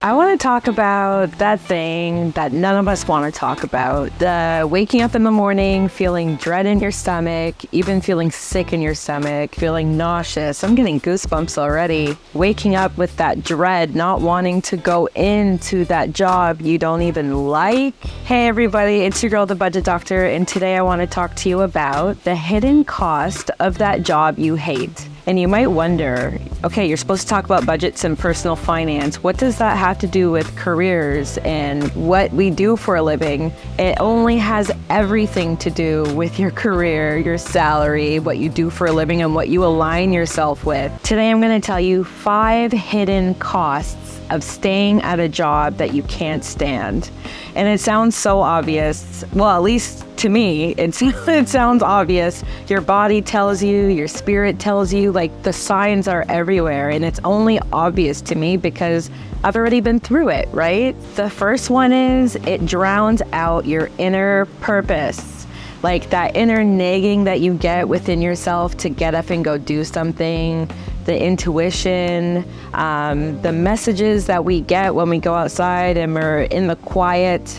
I want to talk about that thing that none of us want to talk about. The waking up in the morning, feeling dread in your stomach, even feeling sick in your stomach, feeling nauseous. I'm getting goosebumps already. Waking up with that dread, not wanting to go into that job you don't even like. Hey everybody, it's your girl, the Budget Doctor, and today I want to talk to you about the hidden cost of that job you hate. And you might wonder, okay, you're supposed to talk about budgets and personal finance. What does that have to do with careers and what we do for a living? It only has everything to do with your career, your salary, what you do for a living, and what you align yourself with. Today, I'm going to tell you 5 hidden costs of staying at a job that you can't stand. And it sounds so obvious. Well, at least to me, it sounds obvious. Your body tells you, your spirit tells you, like the signs are everywhere. And it's only obvious to me because I've already been through it, right? The first one is it drowns out your inner purpose. Like that inner nagging that you get within yourself to get up and go do something, the intuition, the messages that we get when we go outside and we're in the quiet.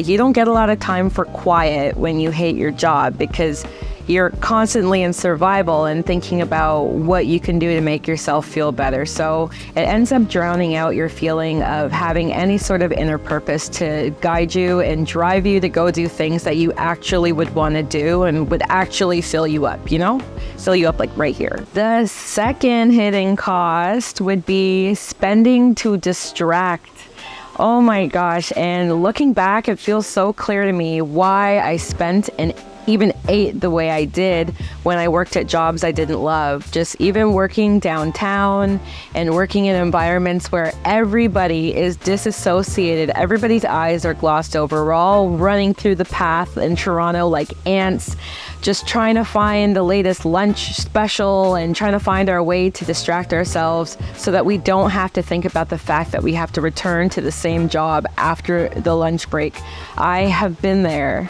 You don't get a lot of time for quiet when you hate your job because you're constantly in survival and thinking about what you can do to make yourself feel better. So it ends up drowning out your feeling of having any sort of inner purpose to guide you and drive you to go do things that you actually would want to do and would actually fill you up, fill you up like right here. The second hidden cost would be spending to distract. Oh my gosh. And looking back, it feels so clear to me why I spent and even ate the way I did when I worked at jobs I didn't love. Just even working downtown and working in environments where everybody is disassociated. Everybody's eyes are glossed over. We're all running through the path in Toronto like ants, just trying to find the latest lunch special and trying to find our way to distract ourselves so that we don't have to think about the fact that we have to return to the same job after the lunch break. I have been there.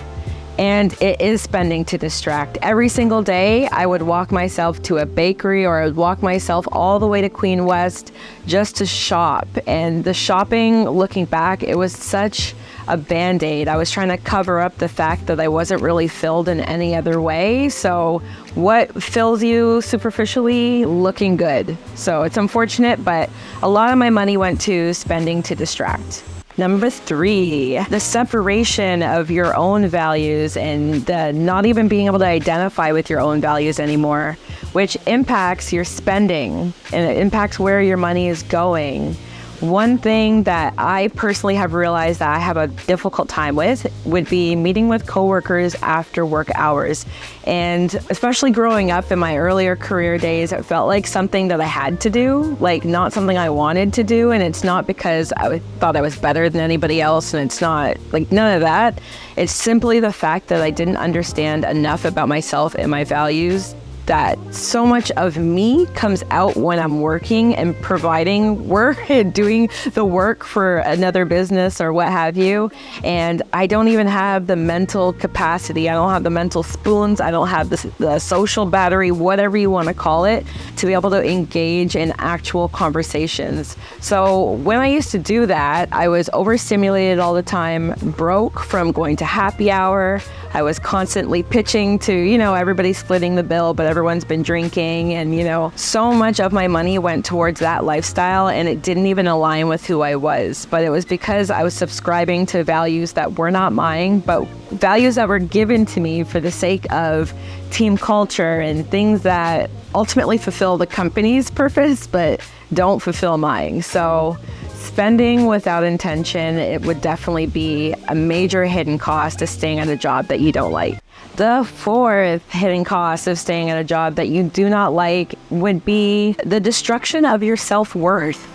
And it is spending to distract. Every single day, I would walk myself to a bakery or I would walk myself all the way to Queen West just to shop. And the shopping, looking back, it was such a Band-Aid. I was trying to cover up the fact that I wasn't really filled in any other way. So what fills you superficially? Looking good. So it's unfortunate, but a lot of my money went to spending to distract. Number 3, the separation of your own values and the not even being able to identify with your own values anymore, which impacts your spending and it impacts where your money is going. One thing that I personally have realized that I have a difficult time with would be meeting with coworkers after work hours. And especially growing up in my earlier career days, it felt like something that I had to do, like not something I wanted to do. And it's not because I thought I was better than anybody else. And it's not like none of that. It's simply the fact that I didn't understand enough about myself and my values that so much of me comes out when I'm working and providing work and doing the work for another business or what have you. And I don't even have the mental capacity. I don't have the mental spoons. I don't have the social battery, whatever you want to call it, to be able to engage in actual conversations. So when I used to do that, I was overstimulated all the time, broke from going to happy hour. I was constantly pitching to, everybody's splitting the bill, but everyone's been drinking. And, so much of my money went towards that lifestyle and it didn't even align with who I was. But it was because I was subscribing to values that were not mine, but values that were given to me for the sake of team culture and things that ultimately fulfill the company's purpose, but don't fulfill mine. So spending without intention, it would definitely be a major hidden cost to staying at a job that you don't like. The 4th hidden cost of staying at a job that you do not like would be the destruction of your self-worth.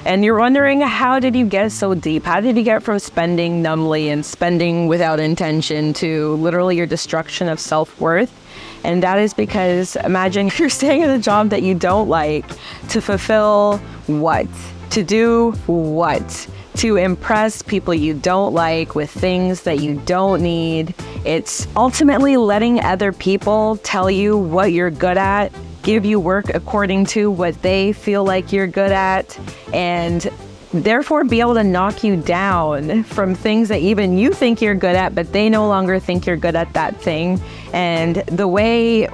And you're wondering, how did you get so deep? How did you get from spending numbly and spending without intention to literally your destruction of self-worth? And that is because imagine you're staying at a job that you don't like to fulfill what? To do what? To impress people you don't like with things that you don't need. It's ultimately letting other people tell you what you're good at, give you work according to what they feel like you're good at, and therefore be able to knock you down from things that even you think you're good at, but they no longer think you're good at that thing. And the way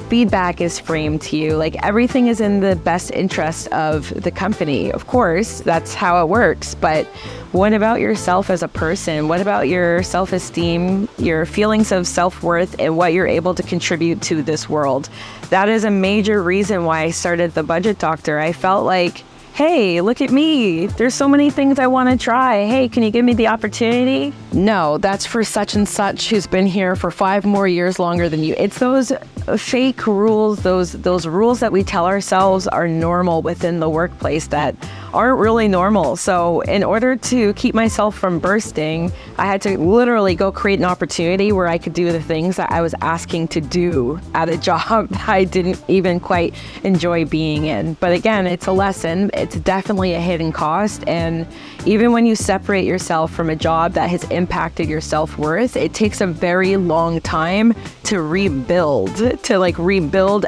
feedback is framed to you, like everything is in the best interest of the company. Of course, that's how it works. But what about yourself as a person? What about your self-esteem, your feelings of self-worth, and what you're able to contribute to this world? That is a major reason why I started The Budget Doctor. I felt like, hey, look at me. There's so many things I want to try. Hey, can you give me the opportunity? No, that's for such and such who's been here for 5 more years longer than you. It's those fake rules, those rules that we tell ourselves are normal within the workplace that aren't really normal. So in order to keep myself from bursting, I had to literally go create an opportunity where I could do the things that I was asking to do at a job that I didn't even quite enjoy being in. But again, it's a lesson. It's definitely a hidden cost. And even when you separate yourself from a job that has impacted your self-worth, it takes a very long time to rebuild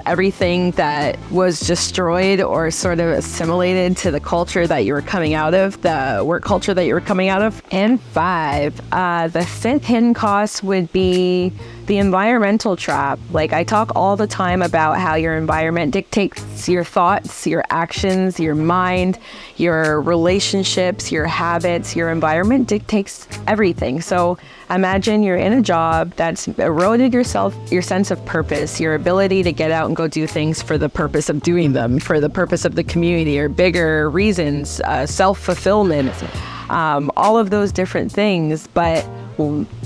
everything that was destroyed or sort of assimilated to the culture that you were coming out of, the work culture that you were coming out of. And 5, the 5th hidden cost would be the environmental trap. Like I talk all the time about how your environment dictates your thoughts, your actions, your mind, your relationships, your habits. Your environment dictates everything. So imagine you're in a job that's eroded your sense of purpose, your ability to get out and go do things for the purpose of doing them, for the purpose of the community or bigger reasons, self-fulfillment, all of those different things. But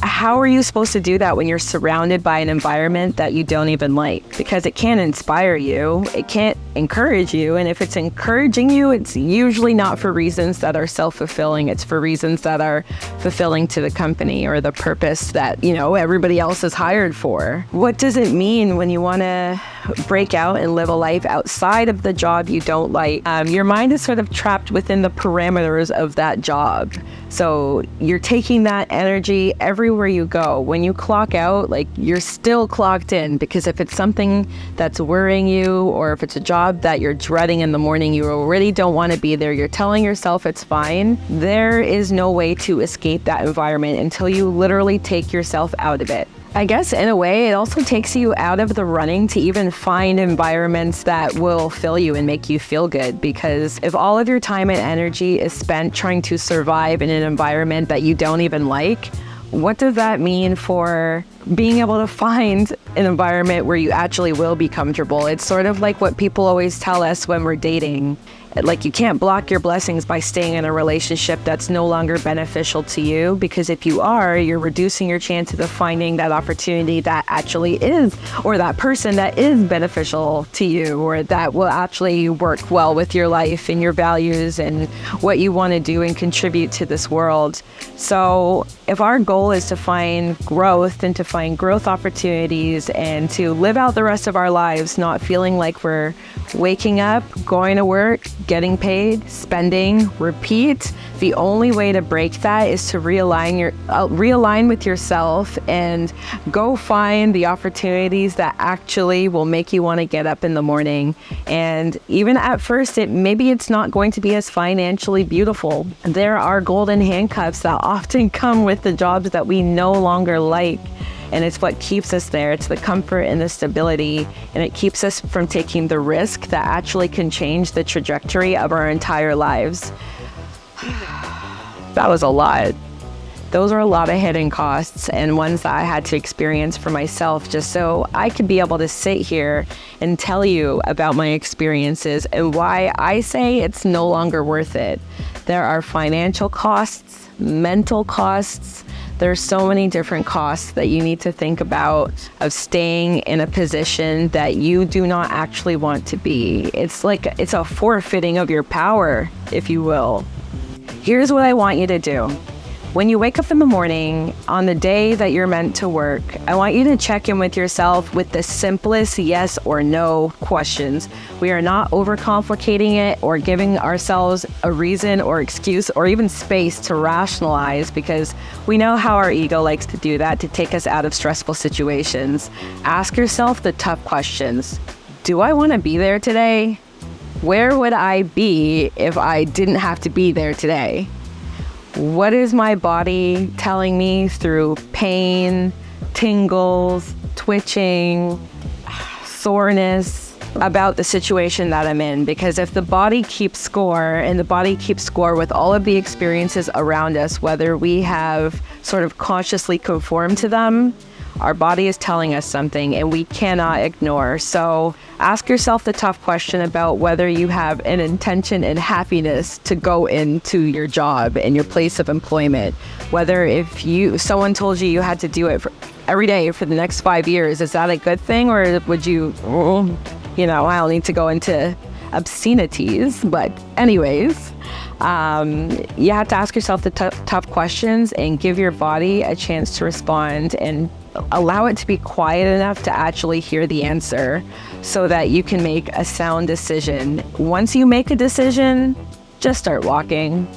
how are you supposed to do that when you're surrounded by an environment that you don't even like? Because it can't inspire you, it can't encourage you, and if it's encouraging you, it's usually not for reasons that are self-fulfilling. It's for reasons that are fulfilling to the company or the purpose that, everybody else is hired for. What does it mean when you want to break out and live a life outside of the job you don't like? Your mind is sort of trapped within the parameters of that job. So you're taking that energy everywhere you go. When you clock out, you're still clocked in, because if it's something that's worrying you, or if it's a job that you're dreading in the morning, you already don't want to be there, you're telling yourself it's fine, there is no way to escape that environment until you literally take yourself out of it. I guess in a way, it also takes you out of the running to even find environments that will fill you and make you feel good. Because if all of your time and energy is spent trying to survive in an environment that you don't even like, what does that mean for being able to find an environment where you actually will be comfortable? It's sort of like what people always tell us when we're dating. Like, you can't block your blessings by staying in a relationship that's no longer beneficial to you, because if you are, you're reducing your chances of finding that opportunity that actually is, or that person that is beneficial to you, or that will actually work well with your life and your values and what you want to do and contribute to this world. So if our goal is to find growth and to find growth opportunities and to live out the rest of our lives not feeling like we're waking up, going to work, getting paid, spending, repeat, the only way to break that is to realign with yourself and go find the opportunities that actually will make you want to get up in the morning. And even at first, maybe it's not going to be as financially beautiful. There are golden handcuffs that often come with the jobs that we no longer like. And it's what keeps us there. It's the comfort and the stability, and it keeps us from taking the risk that actually can change the trajectory of our entire lives. That was a lot. Those are a lot of hidden costs, and ones that I had to experience for myself just so I could be able to sit here and tell you about my experiences and why I say it's no longer worth it. There are financial costs, mental costs. There's so many different costs that you need to think about of staying in a position that you do not actually want to be. It's a forfeiting of your power, if you will. Here's what I want you to do. When you wake up in the morning on the day that you're meant to work, I want you to check in with yourself with the simplest yes or no questions. We are not overcomplicating it or giving ourselves a reason or excuse or even space to rationalize, because we know how our ego likes to do that to take us out of stressful situations. Ask yourself the tough questions. Do I want to be there today? Where would I be if I didn't have to be there today? What is my body telling me through pain, tingles, twitching, soreness about the situation that I'm in? Because if the body keeps score, and the body keeps score with all of the experiences around us, whether we have sort of consciously conformed to them, our body is telling us something and we cannot ignore. So ask yourself the tough question about whether you have an intention and happiness to go into your job and your place of employment. Whether if someone told you had to do it every day for the next 5 years, is that a good thing? Or would you, I don't need to go into obscenities, but anyways, you have to ask yourself the tough questions and give your body a chance to respond, and allow it to be quiet enough to actually hear the answer so that you can make a sound decision. Once you make a decision, just start walking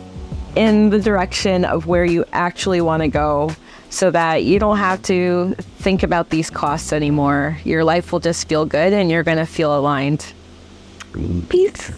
in the direction of where you actually want to go, so that you don't have to think about these costs anymore. Your life will just feel good and you're going to feel aligned. Peace.